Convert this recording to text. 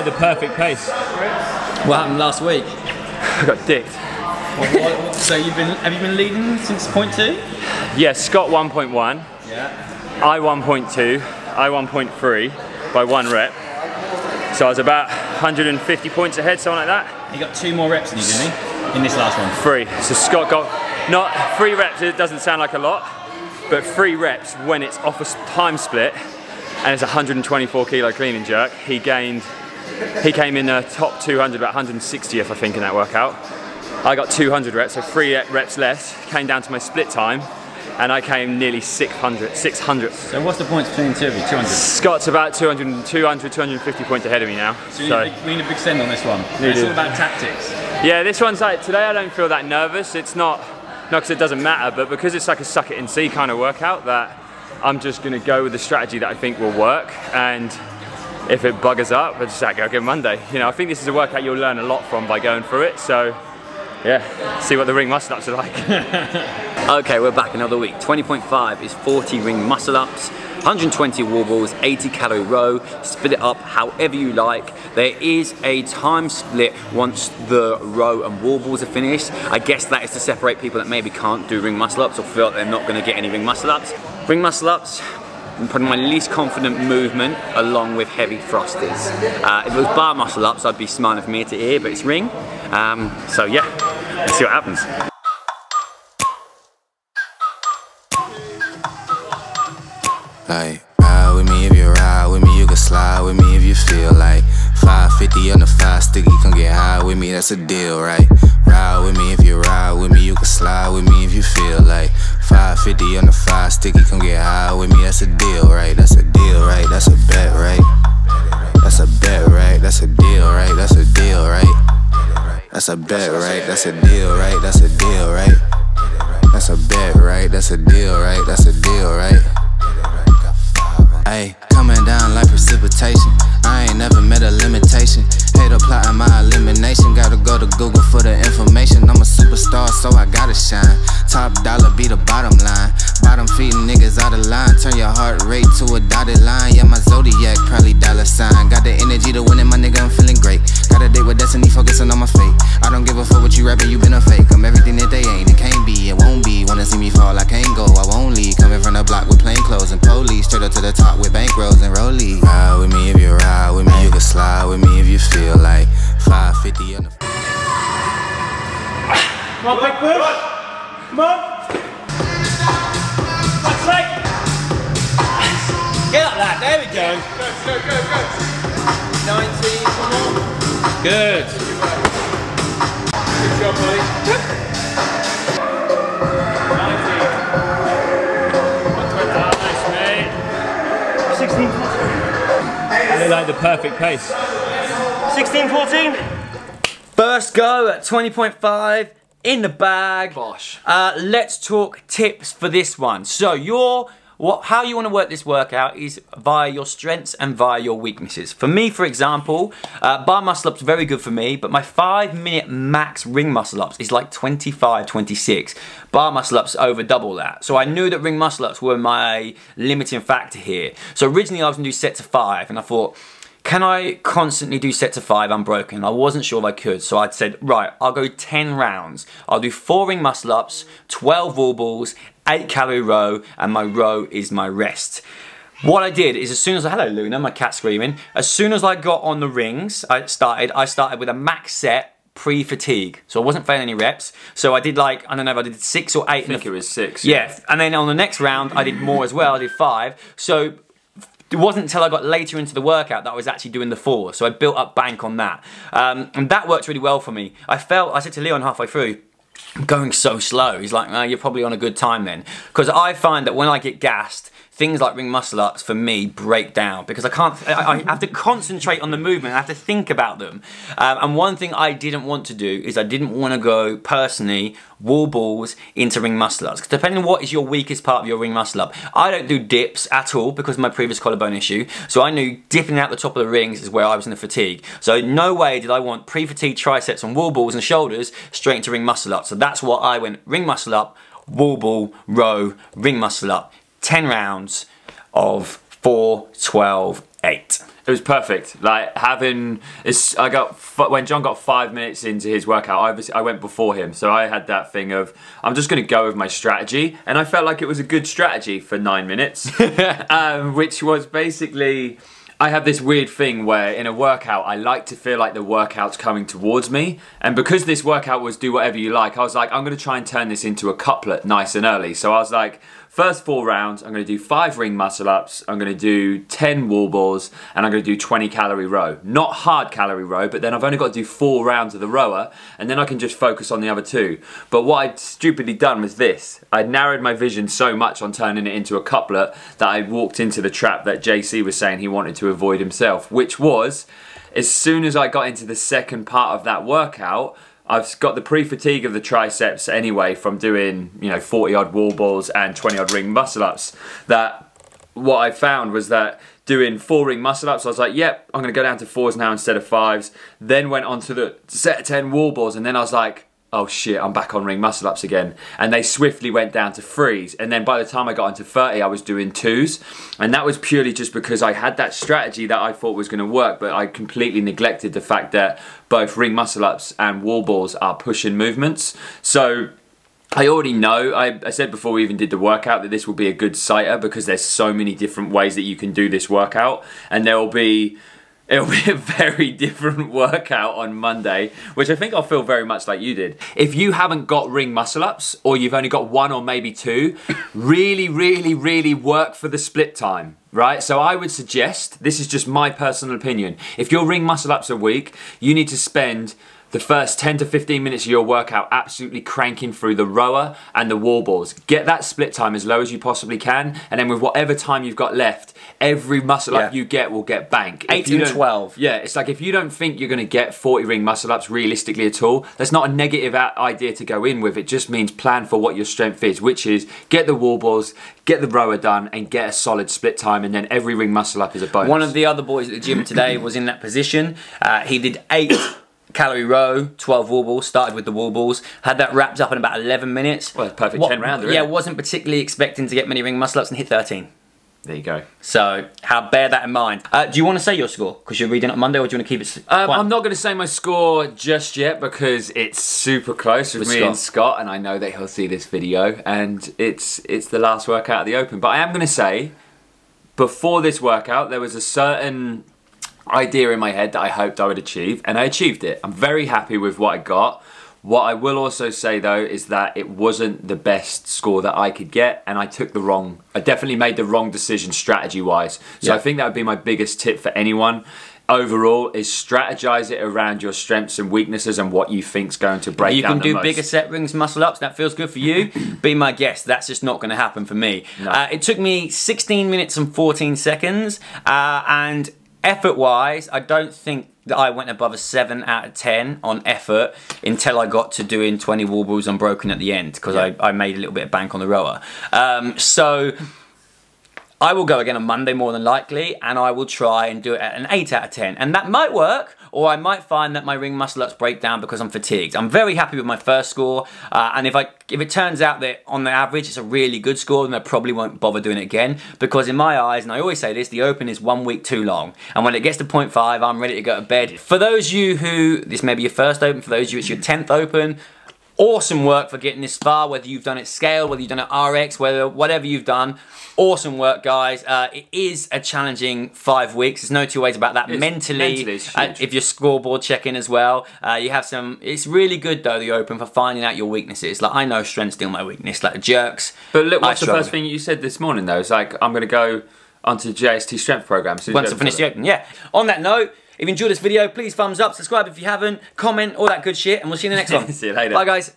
like the perfect pace. What happened last week? I got dicked. So have you been leading since point 2? Yeah, Scott 1.1. Yeah. I 1.2. I 1.3 by 1 rep. So I was about 150 points ahead, something like that. You got 2 more reps than you, didn't he? In this last one. 3. So Scott got, not 3 reps, it doesn't sound like a lot, but 3 reps when it's off a time split and it's a 124 kilo clean and jerk. He came in top 200, about 160th I think in that workout. I got 200 reps, so 3 reps less, came down to my split time, and I came nearly 600th. So what's the points between the 2 of you? 200? Scott's about 250 points ahead of me now. So we need a big send on this one. It's all about tactics. Yeah, this one's like, today I don't feel that nervous. It's not because it doesn't matter, but because it's like a suck it and see kind of workout, that I'm just gonna go with the strategy that I think will work, and if it buggers up, I just like, go get Monday. You know, I think this is a workout you'll learn a lot from by going through it, so yeah, see what the ring muscle ups are like. Okay, we're back another week. 20.5 is 40 ring muscle ups, 120 wall balls, 80 calorie row, split it up however you like. There is a time split once the row and wall balls are finished. I guess that is to separate people that maybe can't do ring muscle ups or feel like they're not gonna get any ring muscle ups. Ring muscle ups, I'm putting my least confident movement along with heavy thrusters. If it was bar muscle ups, I'd be smiling from ear to ear, but it's ring. So yeah, let's see what happens. Like, ride with me if you ride with me, you can slide with me if you feel like 550 on the 5 sticky, come get high with me, that's a deal, right? Ride with me if you ride with me, you can slide with me if you feel like 550 on the 5 sticky, come get high with me, that's a deal, right? That's a deal, right? That's a bet, right? That's a bet, right? That's a deal, right? That's a deal, right? That's a bet, right? That's a deal, right? That's a deal, right? That's a bet, right? That's a deal, right? That's a deal, right? Ayy, coming down like precipitation. I ain't never met a limitation. Hater plotting my elimination. Gotta go to Google for the information. I'm a superstar, so I gotta shine. Top dollar be the bottom line. Bottom feeding niggas out of line. Turn your heart rate to a dotted line. Yeah, my zodiac probably $sign. Got the energy to win it, my nigga, I'm feeling great. Got a date with destiny, focusing on my fate. I don't give a fuck what you rapping, you been a fake. I'm everything that they ain't, it can't be, it won't be. Wanna see me fall, I can't go, I won't leave. Coming from the block with plain clothes and police. Straight up to the top with bankrolls and rollies. Ride with me if you ride with me, you can slide with me if you feel like 550 on the... Come on, big push! Come on! That's right! Get up that, there we go! Go, go, go, go! 19, come on! Good! Good job, buddy! 19. 120, nice, mate! 16, 14. They like the perfect pace. 16, 14. First go at 20.5 in the bag. Bosh. Let's talk tips for this one. So how you want to work this workout is via your strengths and via your weaknesses. For me, for example, bar muscle ups very good for me, but my 5-minute max ring muscle ups is like 25, 26. Bar muscle ups over double that. So I knew that ring muscle ups were my limiting factor here. So originally I was going to do set to 5, and I thought, can I constantly do set to 5 unbroken? I wasn't sure if I could, so I'd said, right, I'll go 10 rounds. I'll do 4 ring muscle ups, 12 wall balls, 8 calorie row, and my row is my rest. What I did is as soon as hello Luna, my cat screaming, as soon as I got on the rings, I started with a max set pre-fatigue. So I wasn't failing any reps. So I did like, I don't know if I did 6 or 8. I think it was 6. Yeah, and then on the next round, I did more as well, I did 5. So it wasn't until I got later into the workout that I was actually doing the 4, so I built up bank on that. And that worked really well for me. I said to Leon halfway through, I'm going so slow. He's like, you're probably on a good time then. Because I find that when I get gassed, things like ring muscle ups for me break down because I have to concentrate on the movement, I have to think about them. And one thing I didn't want to do is I didn't want to go personally wall balls into ring muscle ups. Depending on what is your weakest part of your ring muscle up. I don't do dips at all because of my previous collarbone issue. So I knew dipping out the top of the rings is where I was in the fatigue. So no way did I want pre-fatigue triceps on wall balls and shoulders straight into ring muscle up. So that's what I went, ring muscle up, wall ball, row, ring muscle up. 10 rounds of 4, 12, 8. It was perfect. Like when John got 5 minutes into his workout, I went before him, so I had that thing of I'm just going to go with my strategy, and I felt like it was a good strategy for 9 minutes, which was basically. I have this weird thing where in a workout, I like to feel like the workout's coming towards me. And because this workout was do whatever you like, I was like, I'm going to try and turn this into a couplet nice and early. So I was like, first 4 rounds, I'm going to do 5 ring muscle ups, I'm going to do 10 wall balls, and I'm going to do 20 calorie row. Not hard calorie row, but then I've only got to do 4 rounds of the rower, and then I can just focus on the other 2. But what I'd stupidly done was this. I'd narrowed my vision so much on turning it into a couplet that I walked into the trap that JC was saying he wanted to avoid himself, which was, as soon as I got into the second part of that workout, I've got the pre-fatigue of the triceps anyway from doing, 40 odd wall balls and 20 odd ring muscle ups. That what I found was that doing 4 ring muscle ups, I was like, yep, I'm going to go down to 4s now instead of 5s. Then went on to the set of 10 wall balls, and then I was like, oh shit, I'm back on ring muscle ups again. And they swiftly went down to 3s. And then by the time I got into 30, I was doing 2s. And that was purely just because I had that strategy that I thought was going to work, but I completely neglected the fact that both ring muscle ups and wall balls are push-in movements. So I already know, I said before we even did the workout that this will be a good sighter because there's so many different ways that you can do this workout. And it'll be a very different workout on Monday, which I think I'll feel very much like you did. If you haven't got ring muscle ups, or you've only got 1 or maybe 2, really, really, really work for the split time, right? So I would suggest, this is just my personal opinion, if your ring muscle ups are weak, you need to spend the first 10 to 15 minutes of your workout absolutely cranking through the rower and the wall balls. Get that split time as low as you possibly can, and then with whatever time you've got left, every muscle up you get will get bank. 8 and 12. Yeah, it's like if you don't think you're going to get 40 ring muscle ups realistically at all, that's not a negative idea to go in with. It just means plan for what your strength is, which is get the wall balls, get the rower done, and get a solid split time, and then every ring muscle up is a bonus. One of the other boys at the gym today was in that position. He did 8 calorie row, 12 wall balls, started with the wall balls, had that wrapped up in about 11 minutes. Well, perfect 10 rounder. Yeah, wasn't particularly expecting to get many ring muscle ups and hit 13. There you go. So, bear that in mind. Do you want to say your score? Because you're reading it on Monday, or do you want to keep it I'm not going to say my score just yet because it's super close with me and Scott, and I know that he'll see this video, and it's the last workout of the Open. But I am going to say, before this workout, there was a certain idea in my head that I hoped I would achieve, and I achieved it. I'm very happy with what I got. What I will also say though is that it wasn't the best score that I could get, and I definitely made the wrong decision strategy wise. So I think that would be my biggest tip for anyone overall, is strategize it around your strengths and weaknesses and what you think's going to break down the most. You can do bigger set rings, muscle ups, that feels good for you. Be my guest, that's just not going to happen for me. No. It took me 16 minutes and 14 seconds, and effort-wise, I don't think that I went above a 7 out of 10 on effort until I got to doing 20 wall balls unbroken at the end, because I made a little bit of bank on the rower. So I will go again on Monday more than likely, and I will try and do it at an 8 out of 10. And that might work, or I might find that my ring muscle ups break down because I'm fatigued. I'm very happy with my first score, and if it turns out that on the average it's a really good score, then I probably won't bother doing it again, because in my eyes, and I always say this, the Open is 1 week too long, and when it gets to 0.5, I'm ready to go to bed. For those of you who, this may be your first Open, for those of you it's your 10th Open, awesome work for getting this far, whether you've done it scale, whether you've done it RX, whatever you've done. Awesome work, guys. It is a challenging 5 weeks. There's no two ways about that. Mentally it's if you're scoreboard checking as well, you have some. It's really good though, the Open, for finding out your weaknesses. Like, I know strength's still my weakness, like the jerks. But look, what's the first thing you said this morning though? It's like, I'm going to go onto the JST strength program once I finish the Open. Yeah. On that note, if you enjoyed this video, please thumbs up, subscribe if you haven't, comment, all that good shit, and we'll see you in the next one. See you later. Bye, guys.